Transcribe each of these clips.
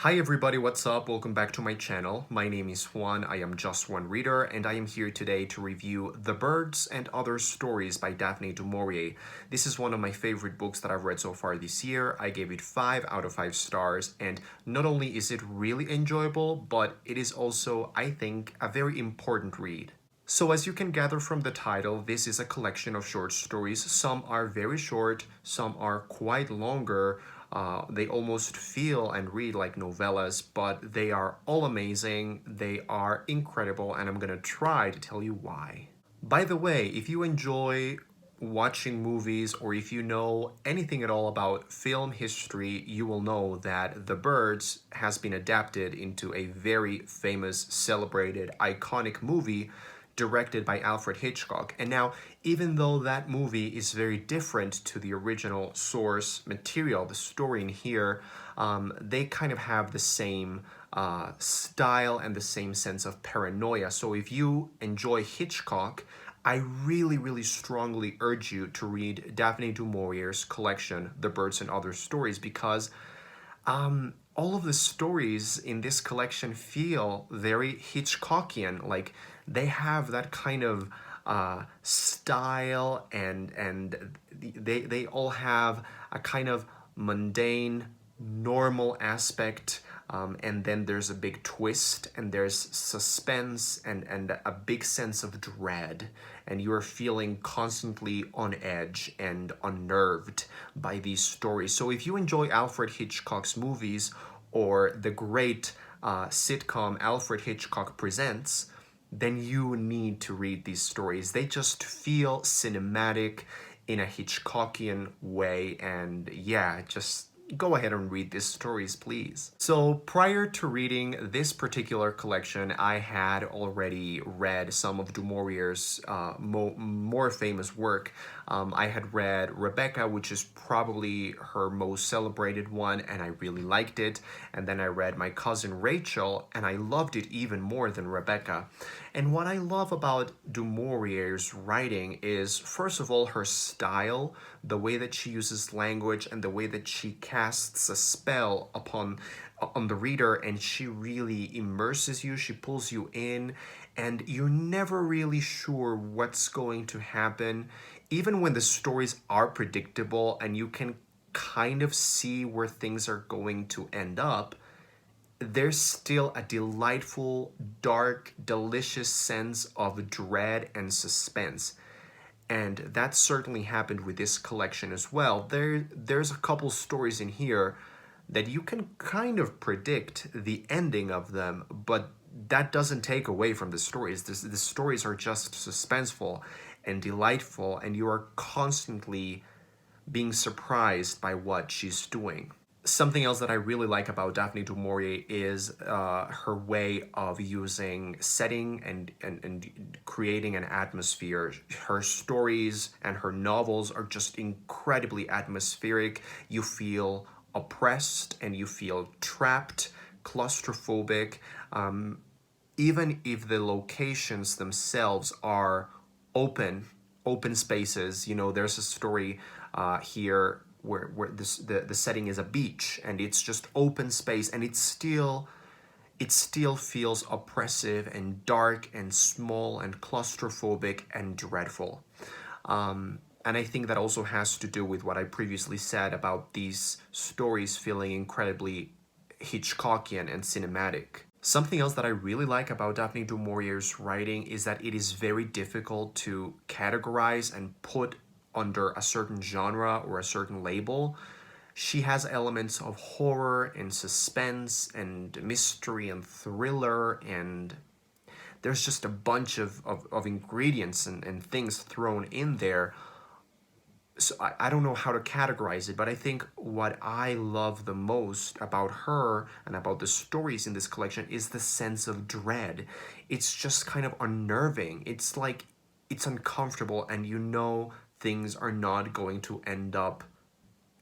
Hi everybody, what's up? Welcome back to my channel. My name is Juan, I am Just One Reader, and I am here today to review The Birds and Other Stories by Daphne du Maurier. This is one of my favorite books that I've read so far this year. I gave it 5 out of 5 stars, and not only is it really enjoyable, but it is also, I think, a very important read. So as you can gather from the title, this is a collection of short stories. Some are very short, some are quite longer. They almost feel and read like novellas, but they are all amazing, they are incredible, and I'm gonna try to tell you why. By the way, if you enjoy watching movies or if you know anything at all about film history, you will know that The Birds has been adapted into a very famous, celebrated, iconic movie directed by Alfred Hitchcock. And now, even though that movie is very different to the original source material, the story in here, they kind of have the same style and the same sense of paranoia. So if you enjoy Hitchcock, I really strongly urge you to read Daphne du Maurier's collection, The Birds and Other Stories, because all of the stories in this collection feel very Hitchcockian. Like they have that kind of style, and they all have a kind of mundane, normal aspect. And then there's a big twist, and there's suspense, and a big sense of dread, and you're feeling constantly on edge and unnerved by these stories. So if you enjoy Alfred Hitchcock's movies or the great sitcom Alfred Hitchcock Presents, then you need to read these stories. They just feel cinematic in a Hitchcockian way, and yeah, just go ahead and read these stories, please. So prior to reading this particular collection, I had already read some of du Maurier's more famous work. I had read Rebecca, which is probably her most celebrated one, and I really liked it. And then I read My Cousin Rachel, and I loved it even more than Rebecca. And what I love about du Maurier's writing is, first of all, her style, the way that she uses language and the way that she casts a spell on the reader, and she really immerses you, she pulls you in, and you're never really sure what's going to happen. Even when the stories are predictable and you can kind of see where things are going to end up, there's still a delightful, dark, delicious sense of dread and suspense. And that certainly happened with this collection as well. There's a couple stories in here that you can kind of predict the ending of them, but that doesn't take away from the stories. The stories are just suspenseful and delightful, and you are constantly being surprised by what she's doing. Something else that I really like about Daphne du Maurier is her way of using setting and creating an atmosphere. Her stories and her novels are just incredibly atmospheric. You feel oppressed and you feel trapped, claustrophobic, even if the locations themselves are open, open spaces. You know, there's a story here where the setting is a beach and it's just open space, and it still feels oppressive and dark and small and claustrophobic and dreadful. And I think that also has to do with what I previously said about these stories feeling incredibly Hitchcockian and cinematic. Something else that I really like about Daphne du Maurier's writing is that it is very difficult to categorize and put under a certain genre or a certain label. She has elements of horror and suspense and mystery and thriller, and there's just a bunch of ingredients and things thrown in there. So I don't know how to categorize it, but I think what I love the most about her and about the stories in this collection is the sense of dread. It's just kind of unnerving. It's like it's uncomfortable, and you know things are not going to end up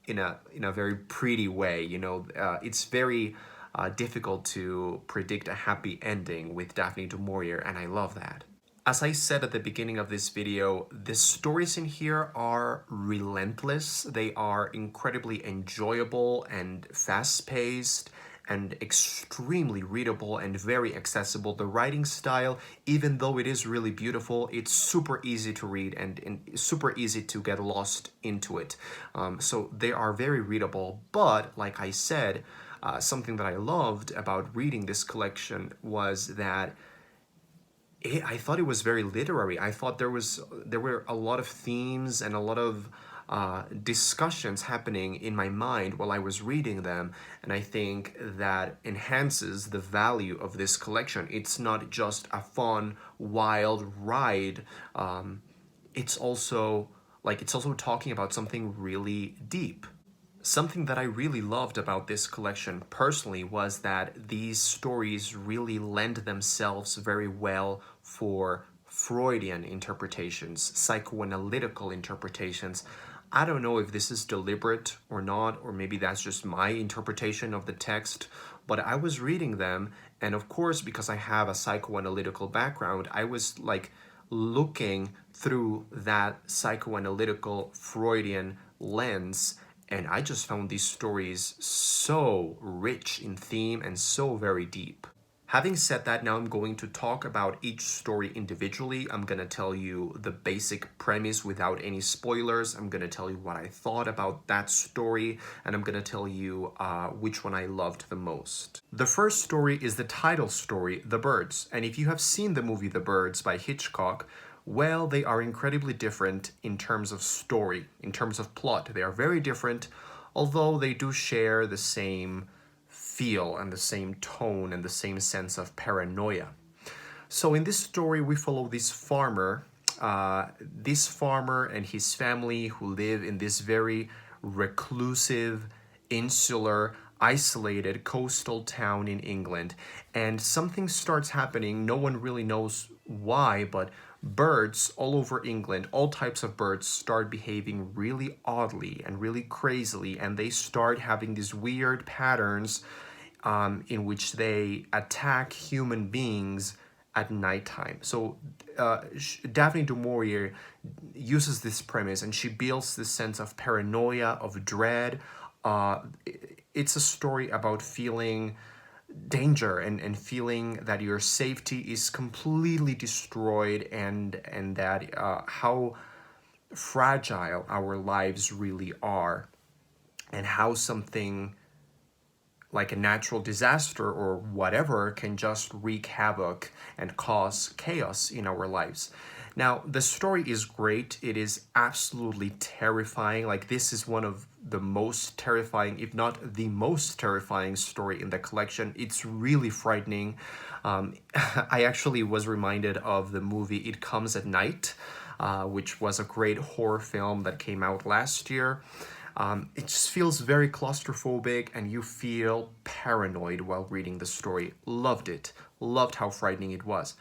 in a very pretty way. You know, it's very difficult to predict a happy ending with Daphne du Maurier, and I love that. As I said at the beginning of this video, the stories in here are relentless. They are incredibly enjoyable and fast-paced, and extremely readable and very accessible. The writing style, even though it is really beautiful, it's super easy to read and super easy to get lost into it. So they are very readable, but like I said, something that I loved about reading this collection was that I thought it was very literary. I thought there were a lot of themes and a lot of discussions happening in my mind while I was reading them, and I think that enhances the value of this collection. It's not just a fun, wild ride. It's also talking about something really deep. Something that I really loved about this collection personally was that these stories really lend themselves very well for Freudian interpretations, psychoanalytical interpretations. I don't know if this is deliberate or not, or maybe that's just my interpretation of the text, but I was reading them, and of course, because I have a psychoanalytical background, I was like looking through that psychoanalytical Freudian lens, and I just found these stories so rich in theme and so very deep. Having said that, now I'm going to talk about each story individually. I'm going to tell you the basic premise without any spoilers. I'm going to tell you what I thought about that story, and I'm going to tell you which one I loved the most. The first story is the title story, The Birds. And if you have seen the movie The Birds by Hitchcock, well, they are incredibly different in terms of story, in terms of plot. They are very different, although they do share the same feel and the same tone and the same sense of paranoia. So in this story, we follow this farmer and his family who live in this very reclusive, insular, isolated coastal town in England. And something starts happening. No one really knows why, but birds all over England, all types of birds, start behaving really oddly and really crazily, and they start having these weird patterns in which they attack human beings at nighttime. So Daphne du Maurier uses this premise, and she builds this sense of paranoia, of dread. It's a story about feeling danger and feeling that your safety is completely destroyed, and that how fragile our lives really are, and how something like a natural disaster or whatever can just wreak havoc and cause chaos in our lives. Now, the story is great. It is absolutely terrifying. Like, this is one of the most terrifying, if not the most terrifying story in the collection. It's really frightening. I actually was reminded of the movie It Comes at Night, which was a great horror film that came out last year. It just feels very claustrophobic, and you feel paranoid while reading the story. Loved it. Loved how frightening it was.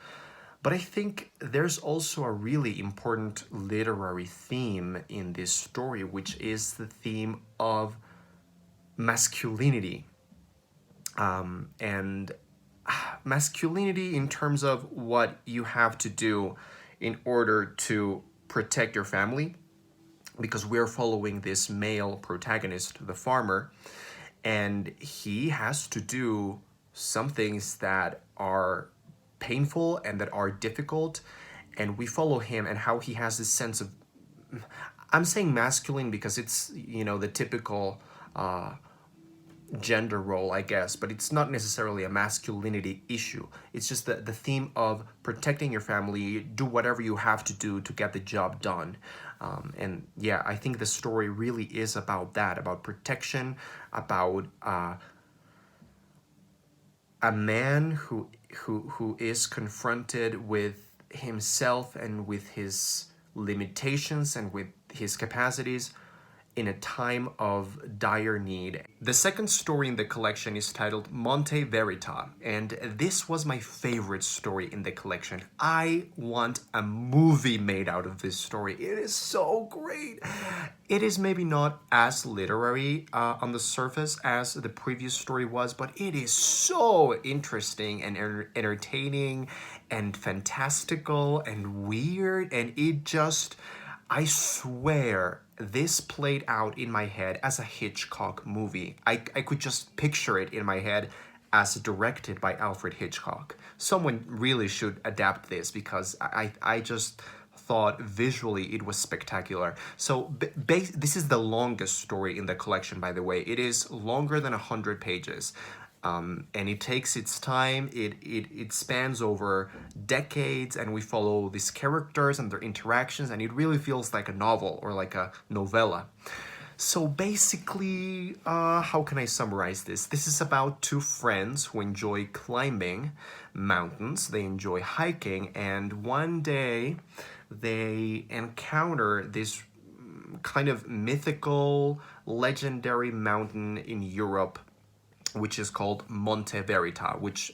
But I think there's also a really important literary theme in this story, which is the theme of masculinity. And masculinity in terms of what you have to do in order to protect your family, because we're following this male protagonist, the farmer, and he has to do some things that are painful and that are difficult, and we follow him and how he has this sense of, I'm saying masculine because it's, the typical gender role, I guess, but it's not necessarily a masculinity issue. It's just the theme of protecting your family, do whatever you have to do to get the job done. And yeah, I think the story really is about that, about protection, about a man who is confronted with himself and with his limitations and with his capacities in a time of dire need. The second story in the collection is titled Monte Verita, and this was my favorite story in the collection. I want a movie made out of this story. It is so great. It is maybe not as literary on the surface as the previous story was, but it is so interesting and entertaining and fantastical and weird, and it just, I swear, this played out in my head as a Hitchcock movie. I could just picture it in my head, as directed by Alfred Hitchcock. Someone really should adapt this because I just thought visually it was spectacular. So this is the longest story in the collection, by the way. It is longer than 100 pages. And it takes its time. It spans over decades, and we follow these characters and their interactions, and it really feels like a novel or like a novella. So basically, how can I summarize this? This is about two friends who enjoy climbing mountains, they enjoy hiking, and one day they encounter this kind of mythical, legendary mountain in Europe, which is called Monte Verita, which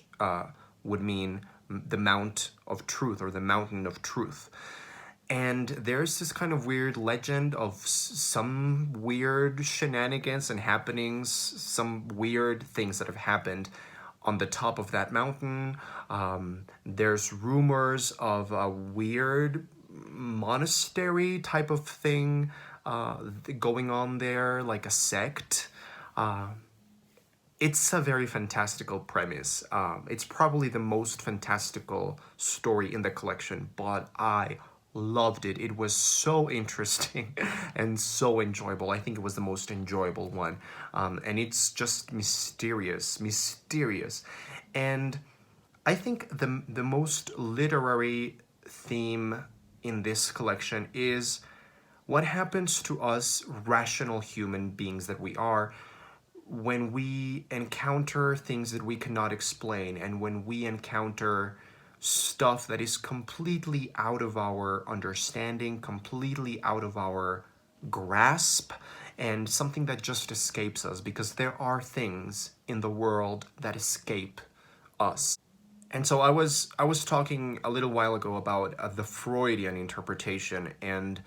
would mean the Mount of Truth or the Mountain of Truth. And there's this kind of weird legend of some weird shenanigans and happenings, some weird things that have happened on the top of that mountain. There's rumors of a weird monastery type of thing going on there, like a sect. It's a very fantastical premise. It's probably the most fantastical story in the collection, but I loved it. It was so interesting and so enjoyable. I think it was the most enjoyable one. And it's just mysterious. And I think the most literary theme in this collection is what happens to us rational human beings that we are when we encounter things that we cannot explain, and when we encounter stuff that is completely out of our understanding, completely out of our grasp, and something that just escapes us, because there are things in the world that escape us. And so I was talking a little while ago about the Freudian interpretation, and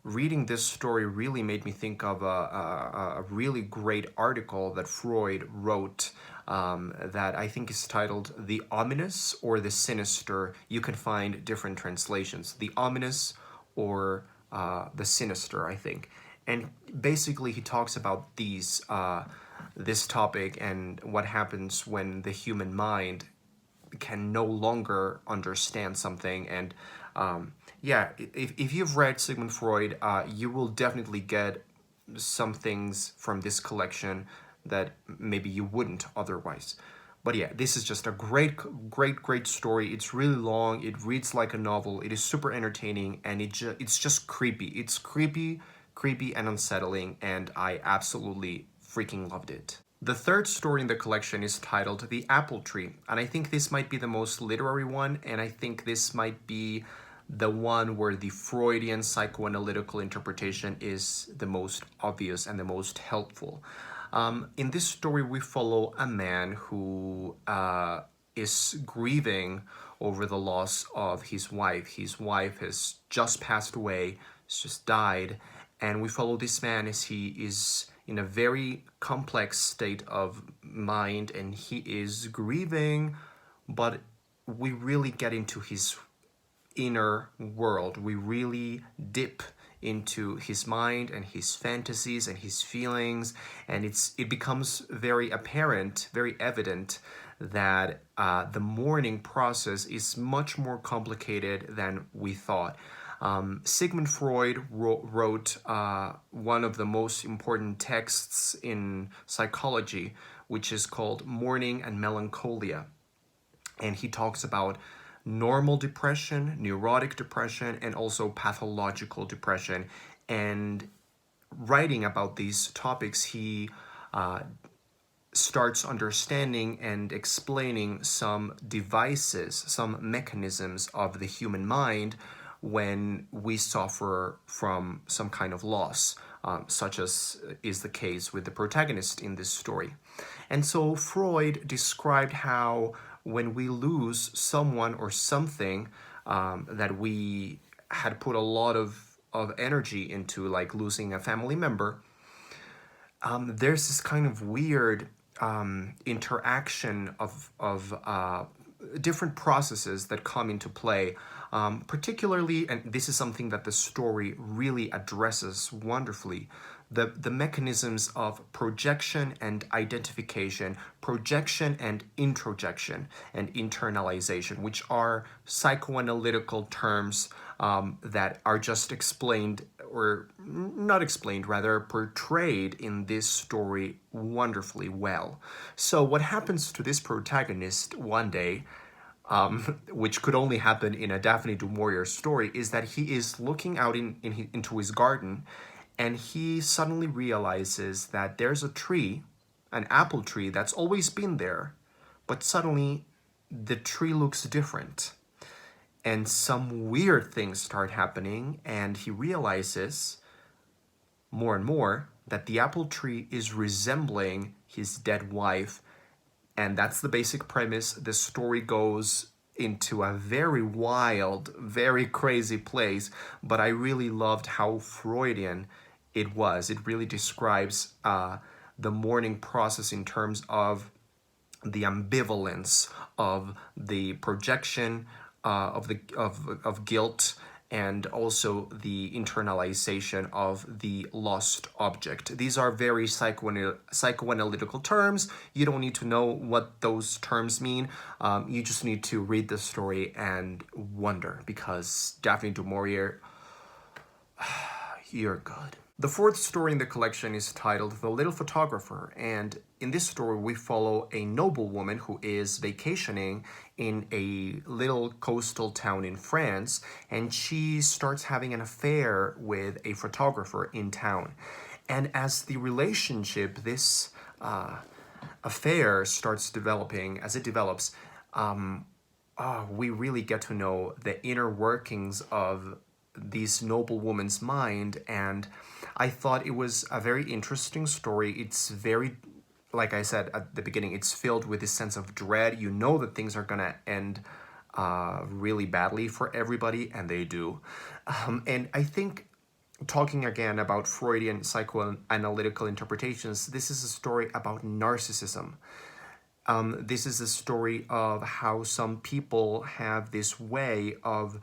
reading this story really made me think of a really great article that Freud wrote, that I think is titled "The Ominous" or "The Sinister." You can find different translations: "The Ominous" or "The Sinister," I think. And basically, he talks about this topic and what happens when the human mind can no longer understand something. And yeah, if you've read Sigmund Freud, you will definitely get some things from this collection that maybe you wouldn't otherwise. But yeah, this is just a great story. It's really long. It reads like a novel. It is super entertaining, and it's just creepy. It's creepy and unsettling, and I absolutely freaking loved it. The third story in the collection is titled The Apple Tree, and I think this might be the most literary one, and I think this might be the one where the Freudian psychoanalytical interpretation is the most obvious and the most helpful. In this story, we follow a man who is grieving over the loss of his wife. His wife has just passed away, has just died, and we follow this man as he is in a very complex state of mind, and he is grieving, but we really get into his inner world. We really dip into his mind and his fantasies and his feelings, and it becomes very apparent, very evident that the mourning process is much more complicated than we thought. Sigmund Freud wrote one of the most important texts in psychology, which is called Mourning and Melancholia. And he talks about normal depression, neurotic depression, and also pathological depression. And writing about these topics, he starts understanding and explaining some devices, some mechanisms of the human mind when we suffer from some kind of loss, such as is the case with the protagonist in this story. And so Freud described how when we lose someone or something that we had put a lot of energy into, like losing a family member, there's this kind of weird interaction of different processes that come into play. Particularly, and this is something that the story really addresses wonderfully, the mechanisms of projection and identification, projection and introjection, and internalization, which are psychoanalytical terms that are just explained, or not explained, rather portrayed in this story wonderfully well. So what happens to this protagonist one day, which could only happen in a Daphne du Maurier story, is that he is looking out into his garden, and he suddenly realizes that there's a tree, an apple tree that's always been there, but suddenly the tree looks different. And some weird things start happening, and he realizes more and more that the apple tree is resembling his dead wife. And that's the basic premise. The story goes into a very wild, very crazy place, but I really loved how Freudian it was. It really describes the mourning process in terms of the ambivalence of the projection of guilt, and also the internalization of the lost object. These are very psychoanalytical terms. You don't need to know what those terms mean. You just need to read the story and wonder, because Daphne du Maurier, you're good. The fourth story in the collection is titled The Little Photographer, and in this story we follow a noblewoman who is vacationing in a little coastal town in France, and she starts having an affair with a photographer in town. And as the relationship, this affair starts developing, as it develops, we really get to know the inner workings of this noblewoman's mind, and I thought it was a very interesting story. It's very, like I said at the beginning, it's filled with this sense of dread. You know that things are gonna end really badly for everybody, and they do. And I think, talking again about Freudian psychoanalytical interpretations, this is a story about narcissism. This is a story of how some people have this way of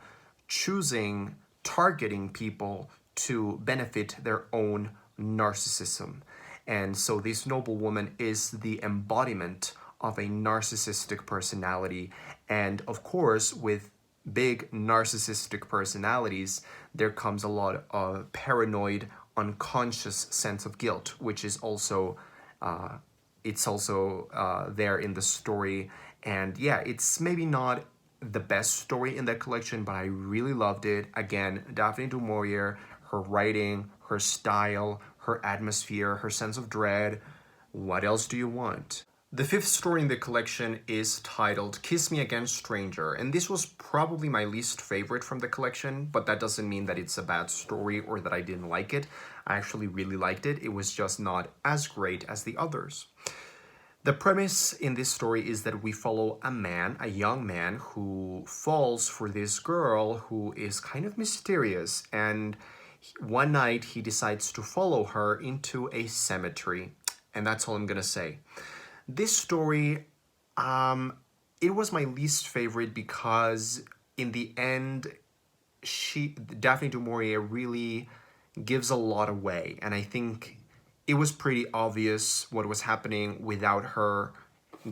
choosing, targeting people to benefit their own narcissism. And so this noblewoman is the embodiment of a narcissistic personality. And of course, with big narcissistic personalities, there comes a lot of paranoid, unconscious sense of guilt, which is also there in the story. And yeah, it's maybe not the best story in that collection, but I really loved it. Again, Daphne du Maurier, her writing, her style, her atmosphere, her sense of dread. What else do you want? The fifth story in the collection is titled Kiss Me Again, Stranger, and this was probably my least favorite from the collection, but that doesn't mean that it's a bad story or that I didn't like it. I actually really liked it. It was just not as great as the others. The premise in this story is that we follow a young man, who falls for this girl who is kind of mysterious, and one night he decides to follow her into a cemetery. And that's all I'm gonna say. This story, it was my least favorite because in the end, Daphne du Maurier really gives a lot away, and I think it was pretty obvious what was happening without her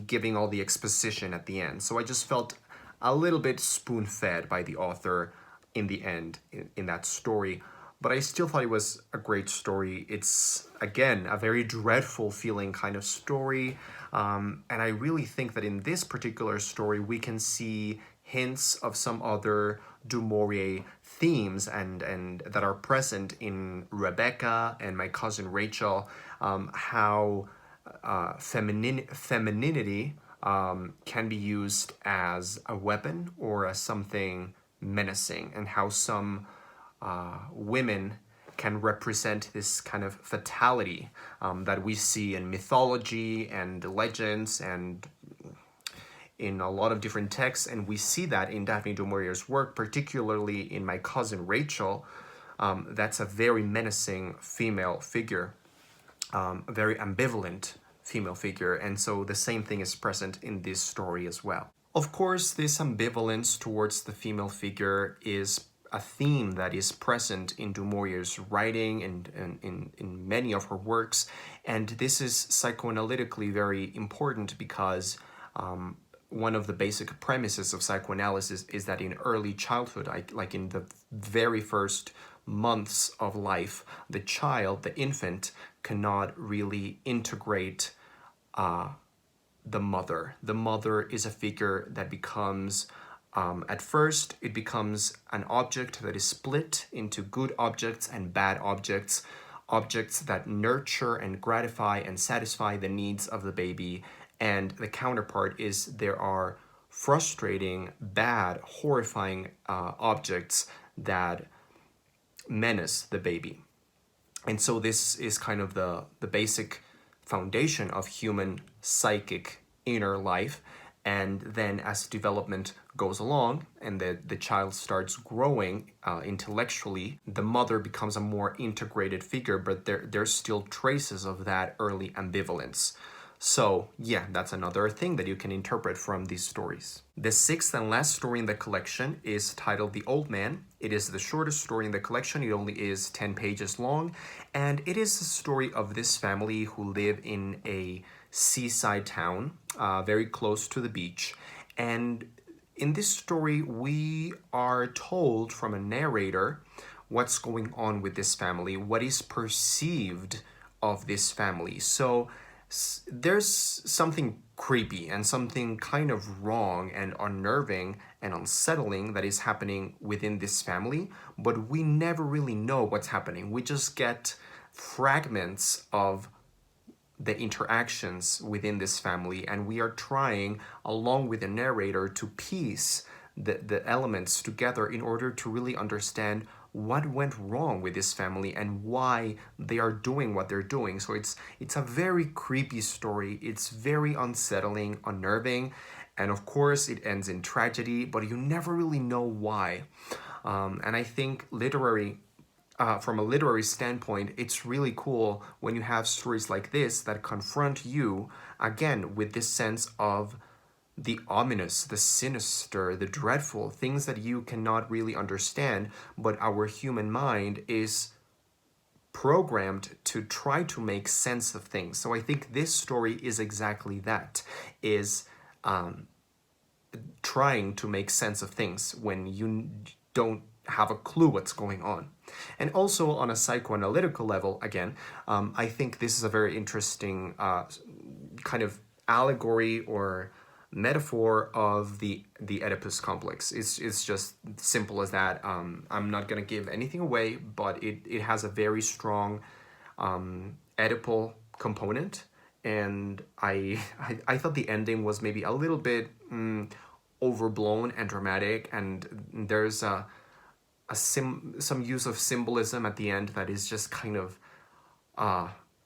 giving all the exposition at the end. So I just felt a little bit spoon-fed by the author in the end in that story. But I still thought it was a great story. It's, again, a very dreadful feeling kind of story. And I really think that in this particular story, we can see hints of some other du Maurier themes and that are present in Rebecca and My Cousin Rachel, how femininity can be used as a weapon or as something menacing, and how some women can represent this kind of fatality that we see in mythology and legends and in a lot of different texts, and we see that in Daphne du Maurier's work, particularly in My Cousin Rachel. That's a very menacing female figure, a very ambivalent female figure, and so the same thing is present in this story as well. Of course, this ambivalence towards the female figure is a theme that is present in Du Maurier's writing and in many of her works. And this is psychoanalytically very important because one of the basic premises of psychoanalysis is that in early childhood, like in the very first months of life, the child, the infant, cannot really integrate the mother. The mother is a figure that becomes, at first, it becomes an object that is split into good objects and bad objects, objects that nurture and gratify and satisfy the needs of the baby. And the counterpart is there are frustrating, bad, horrifying objects that menace the baby. And so this is kind of the basic foundation of human psychic inner life. And then as development goes along and the child starts growing intellectually, the mother becomes a more integrated figure, but there's still traces of that early ambivalence. So yeah, that's another thing that you can interpret from these stories. The sixth and last story in the collection is titled The Old Man. It is the shortest story in the collection. It only is 10 pages long, and it is a story of this family who live in a seaside town very close to the beach. And in this story, we are told from a narrator what's going on with this family, what is perceived of this family. So there's something creepy and something kind of wrong and unnerving and unsettling that is happening within this family, but we never really know what's happening. We just get fragments of the interactions within this family, and we are trying, along with the narrator, to piece the elements together in order to really understand what went wrong with this family and why they are doing what they're doing. So it's a very creepy story. It's very unsettling, unnerving, and of course it ends in tragedy, but you never really know why. And I think from a literary standpoint, it's really cool when you have stories like this that confront you, again, with this sense of the ominous, the sinister, the dreadful, things that you cannot really understand, but our human mind is programmed to try to make sense of things. So I think this story is exactly that, is trying to make sense of things when you don't have a clue what's going on. And also on a psychoanalytical level, again, I think this is a very interesting kind of allegory or metaphor of the Oedipus complex. It's just simple as that. I'm not going to give anything away, but it has a very strong Oedipal component. And I thought the ending was maybe a little bit overblown and dramatic, and there's some use of symbolism at the end that is just kind of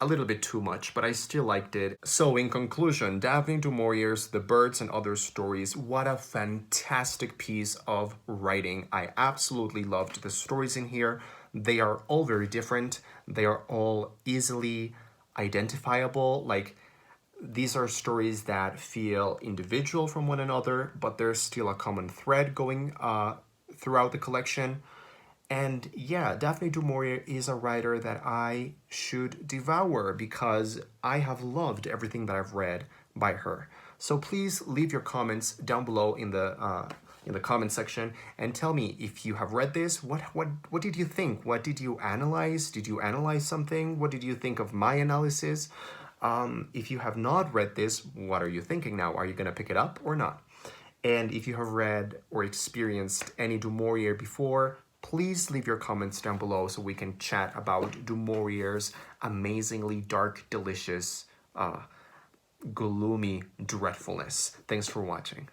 a little bit too much, but I still liked it. So in conclusion, Daphne du Maurier's The Birds and Other Stories, what a fantastic piece of writing. I absolutely loved the stories in here. They are all very different. They are all easily identifiable. Like, these are stories that feel individual from one another, but there's still a common thread going throughout the collection. And yeah, Daphne du Maurier is a writer that I should devour because I have loved everything that I've read by her. So please leave your comments down below in the comment section and tell me if you have read this. What did you think? What did you analyze? Did you analyze something? What did you think of my analysis? If you have not read this, what are you thinking now? Are you gonna pick it up or not? And if you have read or experienced any Du Maurier before, please leave your comments down below so we can chat about Du Maurier's amazingly dark, delicious, gloomy dreadfulness. Thanks for watching.